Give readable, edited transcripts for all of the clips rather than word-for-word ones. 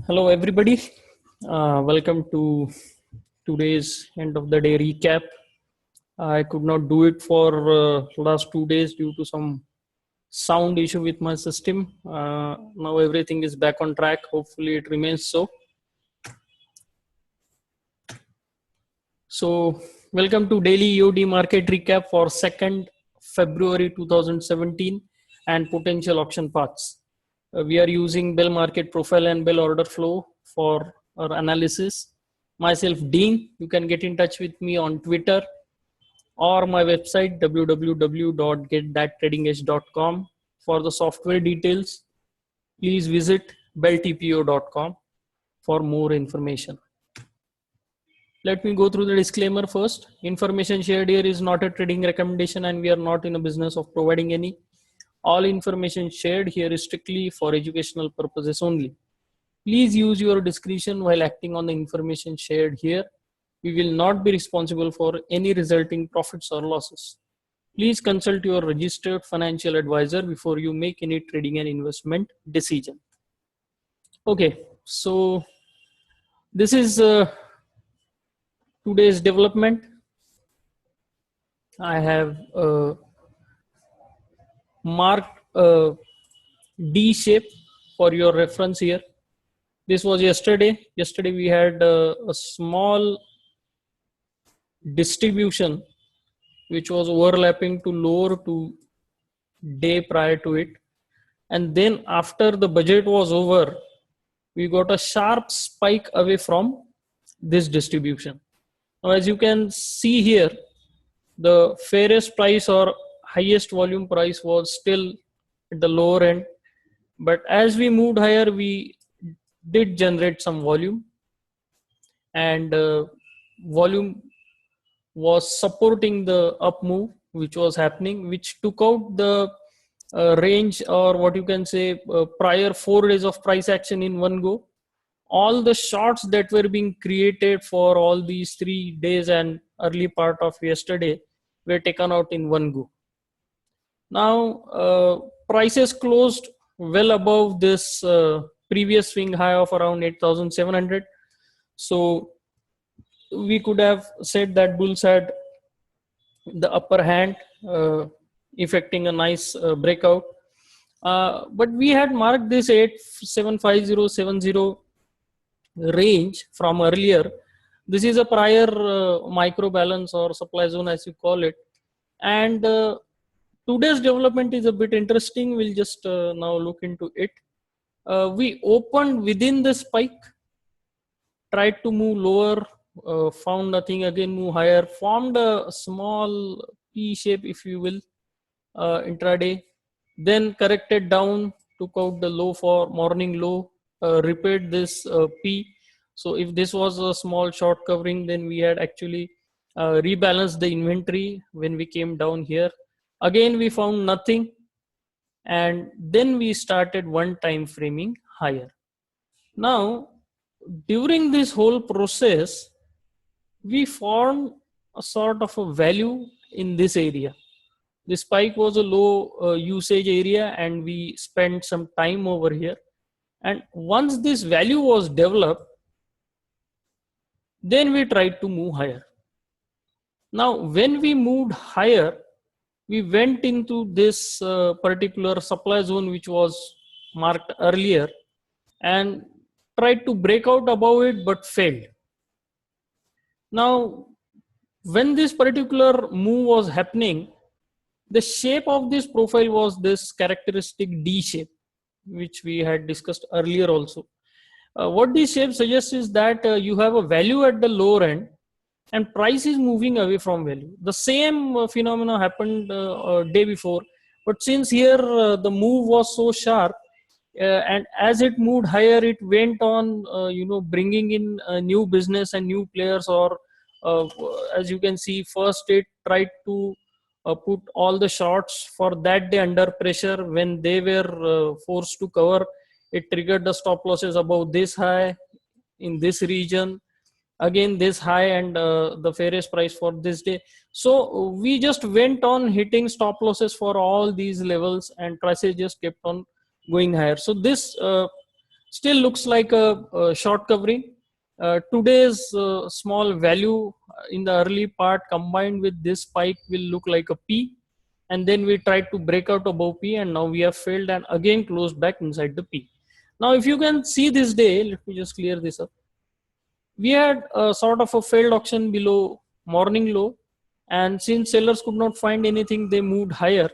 Hello, everybody. Welcome to today's end of the day recap. I could not do it for last 2 days due to some sound issue with my system. Now everything is back on track. Hopefully, it remains so. So, welcome to daily EOD market recap for 2nd February 2017 and potential option paths. We are using bell market profile and bell order flow for our analysis. Myself, Dean. You can get in touch with me on Twitter or my website www.getthattradingedge.com. For the software details, please visit belltpo.com for more information. Let me go through the disclaimer first. Information shared here is not a trading recommendation and we are not in a business of providing any. All information shared here is strictly for educational purposes only. Please use your discretion while acting on the information shared here. We will not be responsible for any resulting profits or losses. Please consult your registered financial advisor before you make any trading and investment decision. Okay, so this is today's development. I have marked D shape for your reference here. This was yesterday. Yesterday we had a small distribution which was overlapping to lower to day prior to it. And then after the budget was over, we got a sharp spike away from this distribution. Now, as you can see here, the fairest price or highest volume price was still at the lower end. But as we moved higher, we did generate some volume, and volume was supporting the up move which was happening, which took out the range, or what you can say, prior 4 days of price action in one go. All the shorts that were being created for all these 3 days and early part of yesterday were taken out in one go. Now prices closed well above this previous swing high of around 8,700. So we could have said that bulls had the upper hand, effecting a nice breakout. But we had marked this 875070 range from earlier. This is a prior micro balance or supply zone, as you call it. And today's development is a bit interesting. We'll just now look into it. We opened within the spike, tried to move lower, found nothing, again move higher, formed a small P shape, if you will, intraday, then corrected down, took out the low for morning low, repaired this P. So if this was a small short covering, then we had actually rebalanced the inventory when we came down here. Again, we found nothing, and then we started one time framing higher. Now, during this whole process, we formed a sort of a value in this area. The spike was a low usage area, and we spent some time over here. And once this value was developed, then we tried to move higher. Now, when we moved higher, we went into this particular supply zone which was marked earlier and tried to break out above it, but failed. Now, when this particular move was happening, the shape of this profile was this characteristic D shape, which we had discussed earlier also. What this shape suggests is that you have a value at the lower end and price is moving away from value. The same phenomena happened day before, but since here the move was so sharp, and as it moved higher, it went on bringing in new business and new players, or as you can see, first it tried to put all the shorts for that day under pressure. When they were forced to cover, it triggered the stop losses above this high in this region, again this high, and the fairest price for this day. So we just went on hitting stop losses for all these levels, and prices just kept on going higher. So this still looks like a short covering. Today's small value in the early part combined with this spike will look like a P, and then we tried to break out above P, and now we have failed and again closed back inside the P. Now if you can see this day, let me just clear this up. We had a sort of a failed auction below morning low, and since sellers could not find anything, they moved higher.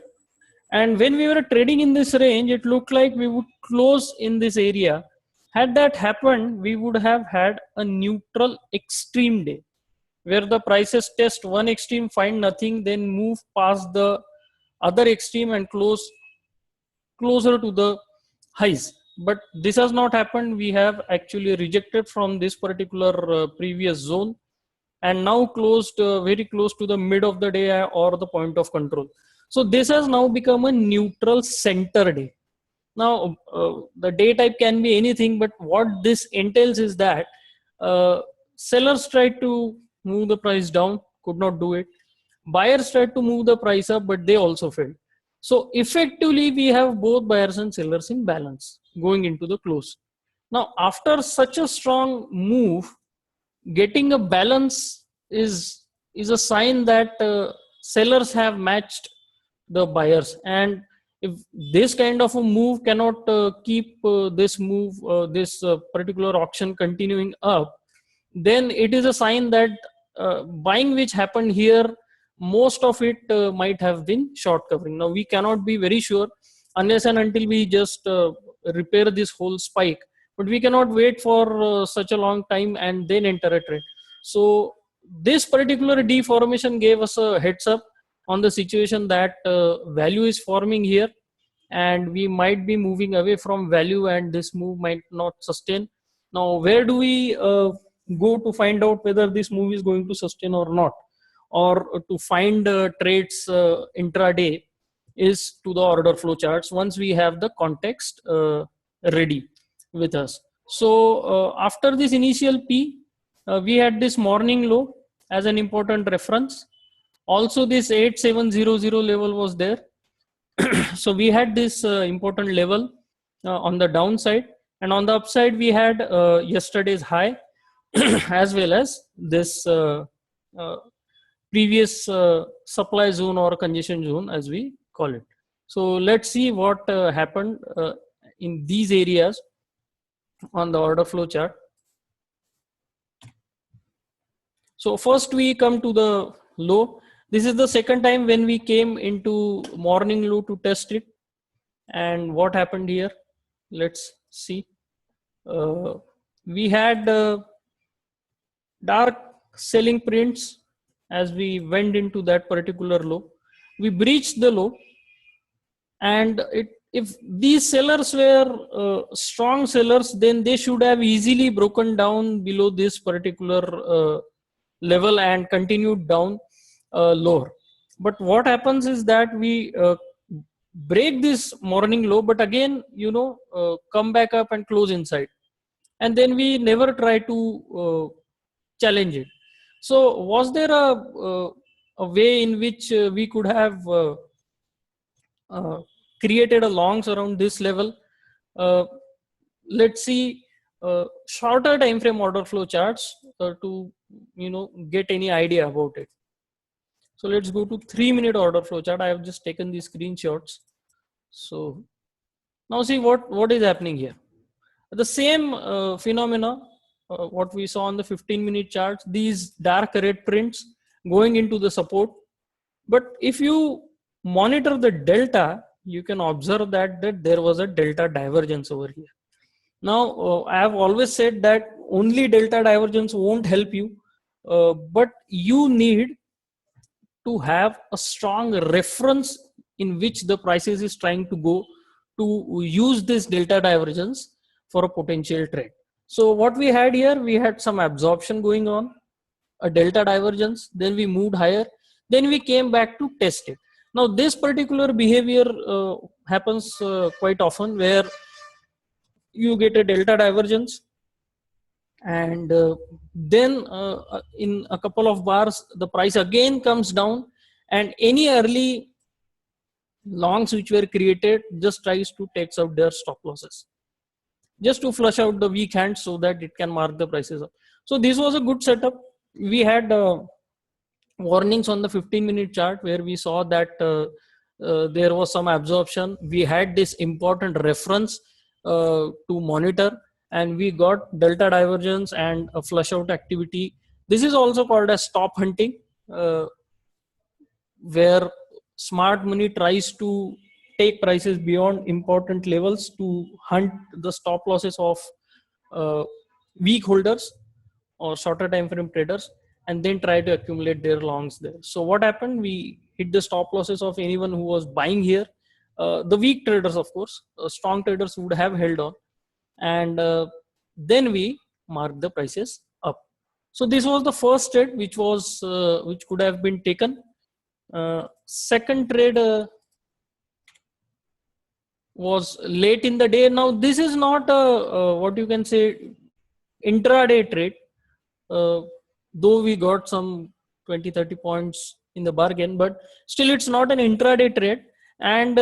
And when we were trading in this range, it looked like we would close in this area. Had that happened, we would have had a neutral extreme day where the prices test one extreme, find nothing, then move past the other extreme and close closer to the highs. But this has not happened. We have actually rejected from this particular previous zone and now closed very close to the mid of the day or the point of control. So this has now become a neutral center day. Now the day type can be anything, but what this entails is that sellers tried to move the price down, could not do it. Buyers tried to move the price up, but they also failed. So effectively we have both buyers and sellers in balance going into the close. Now after such a strong move, getting a balance is a sign that sellers have matched the buyers, and if this kind of a move cannot keep this particular auction continuing up, then it is a sign that buying which happened here, most of it might have been short covering. Now we cannot be very sure unless and until we just repair this whole spike, but we cannot wait for such a long time and then enter a trade. So this particular deformation gave us a heads up on the situation that value is forming here, and we might be moving away from value and this move might not sustain. Now where do we go to find out whether this move is going to sustain or not, or to find trades intraday, is to the order flow charts once we have the context ready with us. So after this initial P, we had this morning low as an important reference. Also this 8700 level was there. So we had this important level on the downside, and on the upside we had yesterday's high as well as this previous supply zone or congestion zone as we call it. So let's see what happened in these areas on the order flow chart. So first we come to the low. This is the second time when we came into morning low to test it. And what happened here? Let's see. We had dark selling prints as we went into that particular low. We breached the low, and if these sellers were strong sellers, then they should have easily broken down below this particular level and continued down lower. But what happens is that we break this morning low, but again, come back up and close inside, and then we never try to challenge it. So was there a way in which we could have created a longs around this level? Let's see shorter time frame order flow charts to get any idea about it. So let's go to 3-minute order flow chart. I have just taken these screenshots. So now see what is happening here. The same phenomena what we saw on the 15-minute charts, these dark red prints going into the support. But if you monitor the delta, you can observe that there was a delta divergence over here. Now I have always said that only delta divergence won't help you, but you need to have a strong reference in which the prices is trying to go to use this delta divergence for a potential trade. So what we had here, we had some absorption going on, a delta divergence, then we moved higher, then we came back to test it. Now this particular behavior happens quite often, where you get a delta divergence, and then in a couple of bars the price again comes down, and any early longs which were created just tries to takes out their stop losses. just to flush out the weak hands so that it can mark the prices up. So this was a good setup. We had warnings on the 15-minute chart where we saw that there was some absorption. We had this important reference to monitor, and we got delta divergence and a flush out activity. This is also called as stop hunting, where smart money tries to take prices beyond important levels to hunt the stop losses of weak holders or shorter time frame traders, and then try to accumulate their longs there. So what happened? We hit the stop losses of anyone who was buying here. The weak traders, of course, strong traders would have held on, and then we marked the prices up. So this was the first trade which could have been taken. Second trade was late in the day. Now this is not a what you can say intraday trade, though we got some 20-30 points in the bargain, but still it's not an intraday trade. And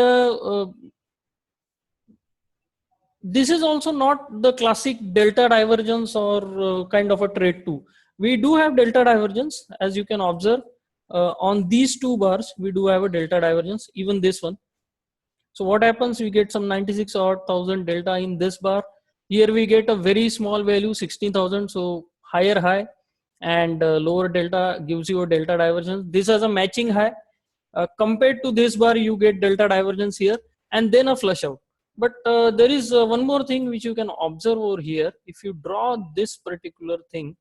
this is also not the classic delta divergence or kind of a trade too. We do have delta divergence, as you can observe on these two bars. We do have a delta divergence, even this one. So what happens? We get some 96 odd thousand delta in this bar. Here we get a very small value, 16,000. So higher high and lower delta gives you a delta divergence. This has a matching high. Compared to this bar, you get delta divergence here and then a flush out. But there is one more thing which you can observe over here. If you draw this particular thing,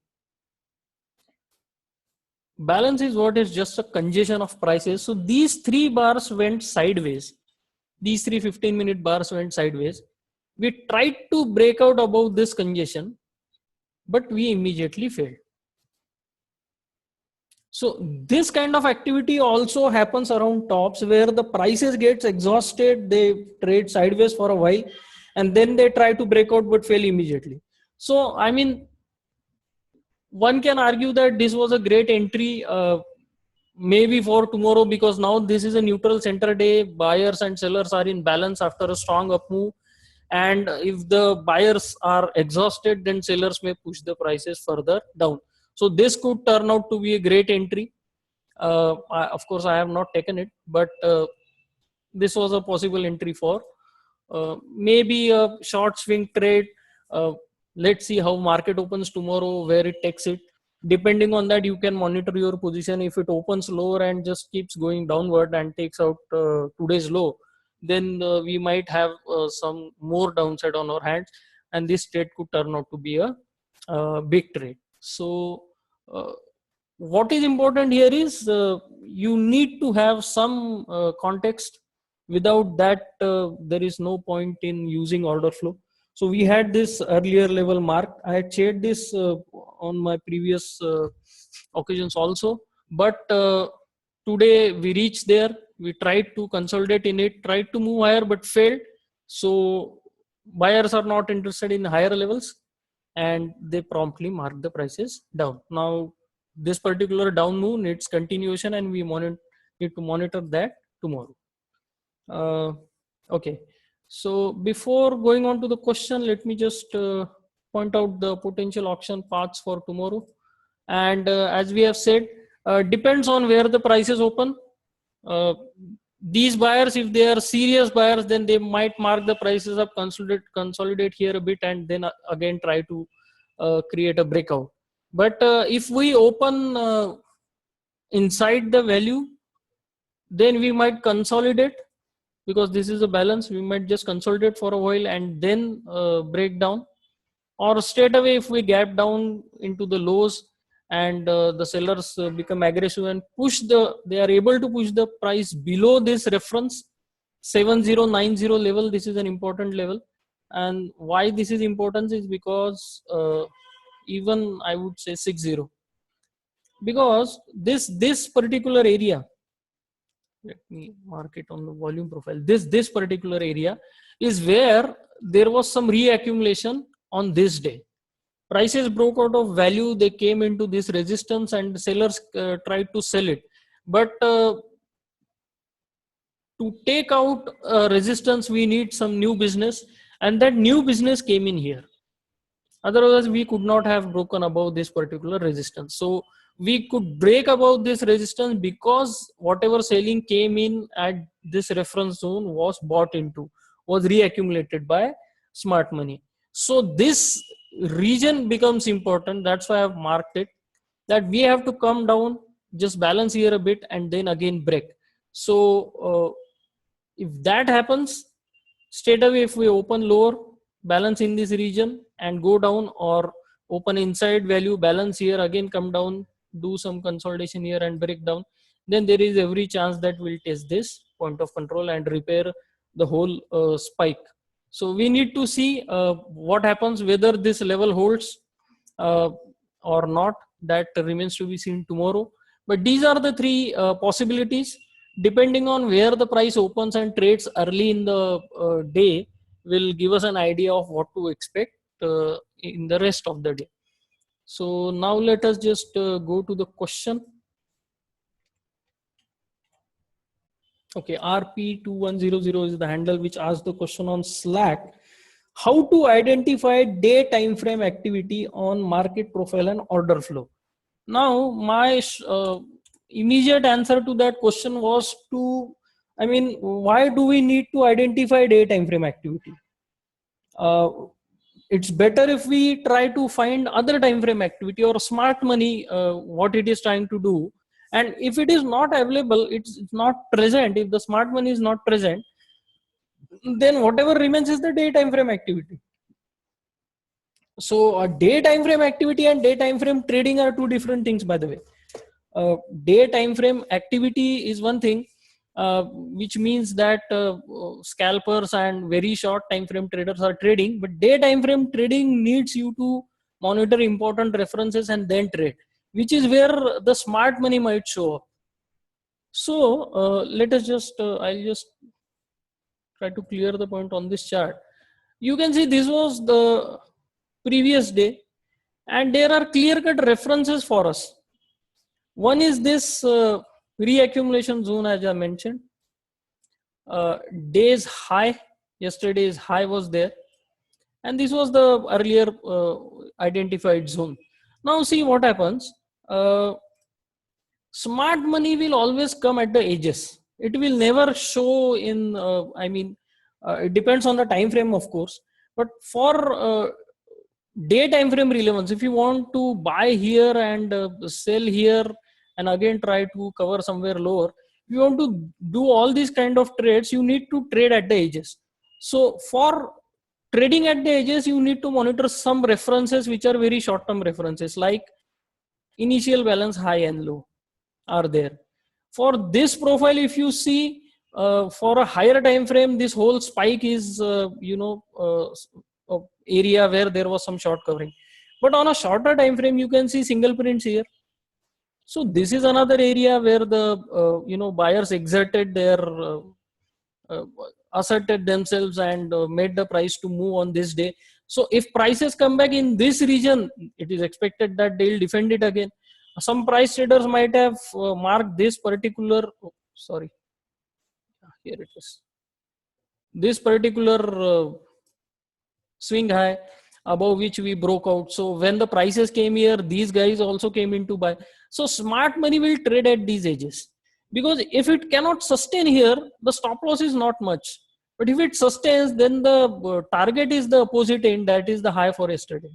balance is what is just a congestion of prices. So these three bars went sideways. These three 15-minute bars went sideways. We tried to break out above this congestion, but we immediately failed. So this kind of activity also happens around tops, where the prices gets exhausted, they trade sideways for a while, and then they try to break out but fail immediately. So I mean, one can argue that this was a great entry maybe for tomorrow, because now this is a neutral center day. Buyers and sellers are in balance after a strong up move, and if the buyers are exhausted, then sellers may push the prices further down. So this could turn out to be a great entry. Of course I have not taken it, but this was a possible entry for maybe a short swing trade. Let's see how market opens tomorrow, where it takes it. Depending on that, you can monitor your position. If it opens lower and just keeps going downward and takes out today's low, then we might have some more downside on our hands, and this trade could turn out to be a big trade. So what is important here is you need to have some context. Without that, there is no point in using order flow. So we had this earlier level mark. I had shared this on my previous occasions also, but today we reached there. We tried to consolidate in it, tried to move higher, but failed. So buyers are not interested in higher levels, and they promptly mark the prices down. Now this particular down move needs continuation, and we need to monitor that tomorrow. Okay. So before going on to the question, let me just point out the potential auction paths for tomorrow. And as we have said, depends on where the prices open. These buyers, if they are serious buyers, then they might mark the prices up, consolidate here a bit, and then again try to create a breakout. But if we open inside the value, then we might consolidate, because this is a balance. We might just consolidate for a while and then break down, or straight away if we gap down into the lows and the sellers become aggressive and they are able to push the price below this reference 7090 level. This is an important level, and why this is important is because even I would say 60, because this particular area, let me mark it on the volume profile. This particular area is where there was some reaccumulation on this day. Prices broke out of value, they came into this resistance, and sellers tried to sell it. But to take out resistance, we need some new business, and that new business came in here. Otherwise we could not have broken above this particular resistance. So we could break above this resistance because whatever selling came in at this reference zone was bought into, was reaccumulated by smart money. So this region becomes important. That's why I've marked it, that we have to come down, just balance here a bit, and then again break. So if that happens, straight away if we open lower, balance in this region and go down, or open inside value, balance here, again come down, do some consolidation here and break down, then there is every chance that we'll test this point of control and repair the whole spike. So we need to see what happens, whether this level holds uh, or not. That remains to be seen tomorrow. But these are the three possibilities. Depending on where the price opens and trades early in the day will give us an idea of what to expect in the rest of the day. So now let us just go to the question. Okay, RP2100 is the handle which asked the question on Slack. How to identify day time frame activity on market profile and order flow? Now, my immediate answer to that question was why do we need to identify day time frame activity? It's better if we try to find other time frame activity or smart money, what it is trying to do. And if it is not available, it's not present, if the smart money is not present, then whatever remains is the day time frame activity. So day time frame activity and day time frame trading are two different things, by the way. Day time frame activity is one thing, which means that scalpers and very short time frame traders are trading, but day time frame trading needs you to monitor important references and then trade, which is where the smart money might show up. So let us just I'll just try to clear the point on this chart. You can see this was the previous day, and there are clear-cut references for us. One is this reaccumulation zone, as I mentioned. Day's high, yesterday's high was there, and this was the earlier identified zone. Now see what happens. Smart money will always come at the edges. It will never show in, it depends on the time frame, of course, but for day time frame relevance, if you want to buy here and sell here and again try to cover somewhere lower, if you want to do all these kind of trades, you need to trade at the edges. So for trading at the edges, you need to monitor some references which are very short term references, like initial balance high and low are there. For this profile, if you see for a higher time frame, this whole spike is area where there was some short covering, but on a shorter time frame you can see single prints here. So this is another area where the buyers exerted their asserted themselves and made the price to move on this day. So if prices come back in this region, it is expected that they'll defend it again. Some price traders might have marked this particular, here it is, this particular swing high above which we broke out. So when the prices came here, these guys also came into buy. So smart money will trade at these edges, because if it cannot sustain here, the stop loss is not much. But if it sustains, then the target is the opposite end, that is the high for yesterday.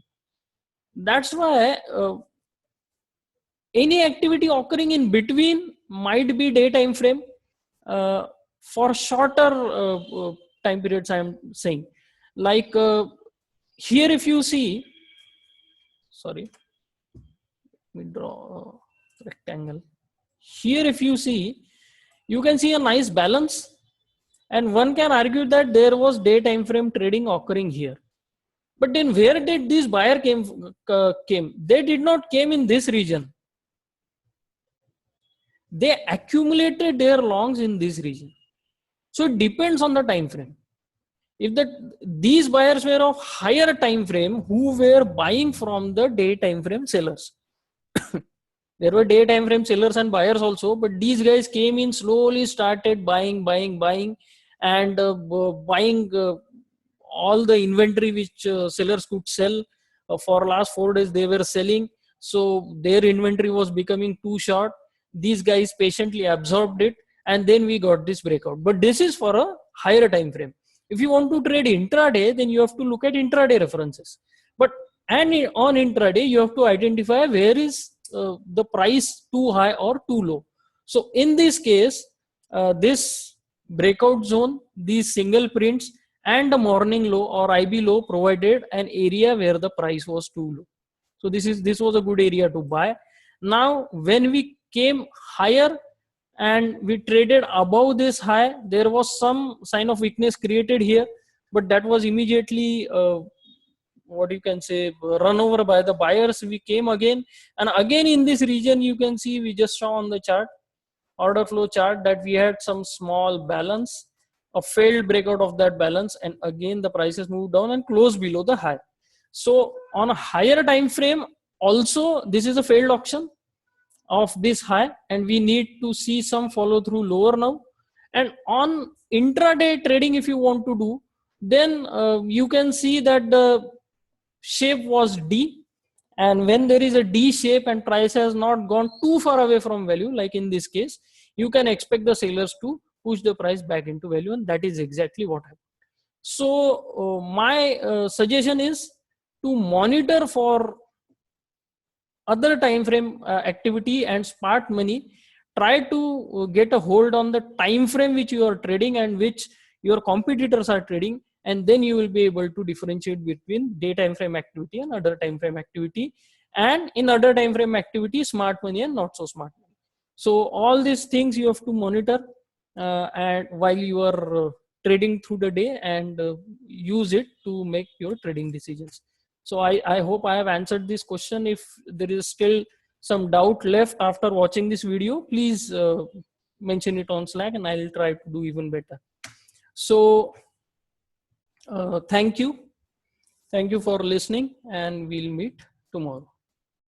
That's why any activity occurring in between might be day time frame. For shorter time periods, I am saying, like here if you see, let me draw a rectangle. Here if you see, you can see a nice balance, and one can argue that there was day time frame trading occurring here. But then where did this buyer came? They did not came in this region. They accumulated their longs in this region. So it depends on the time frame. If these buyers were of higher time frame who were buying from the day time frame sellers, there were day time frame sellers and buyers also, but these guys came in, slowly started buying, and buying all the inventory which sellers could sell. For last 4 days they were selling, so their inventory was becoming too short. These guys patiently absorbed it, and then we got this breakout. But this is for a higher time frame. If you want to trade intraday, then you have to look at intraday references. But on intraday, you have to identify where is the price too high or too low. So in this case, this breakout zone, these single prints, and the morning low or IB low provided an area where the price was too low. So this was a good area to buy. Now when we came higher and we traded above this high, there was some sign of weakness created here, but that was immediately what you can say, run over by the buyers. We came again, and again in this region you can see, we just saw on the chart, order flow chart, that we had some small balance, a failed breakout of that balance, and again the prices moved down and closed below the high. So on a higher time frame also, this is a failed auction of this high, and we need to see some follow through lower now. And on intraday trading, if you want to do, then you can see that the shape was D, and when there is a D shape and price has not gone too far away from value, like in this case, you can expect the sellers to push the price back into value, and that is exactly what happened. So my suggestion is to monitor for other time frame activity and smart money. Try to get a hold on the time frame which you are trading and which your competitors are trading, and then you will be able to differentiate between day time frame activity and other time frame activity, and in other time frame activity, smart money and not so smart money. So all these things you have to monitor and while you are trading through the day, and use it to make your trading decisions. So I hope I have answered this question. If there is still some doubt left after watching this video, please mention it on Slack, and I'll try to do even better. So thank you for listening, and we'll meet tomorrow.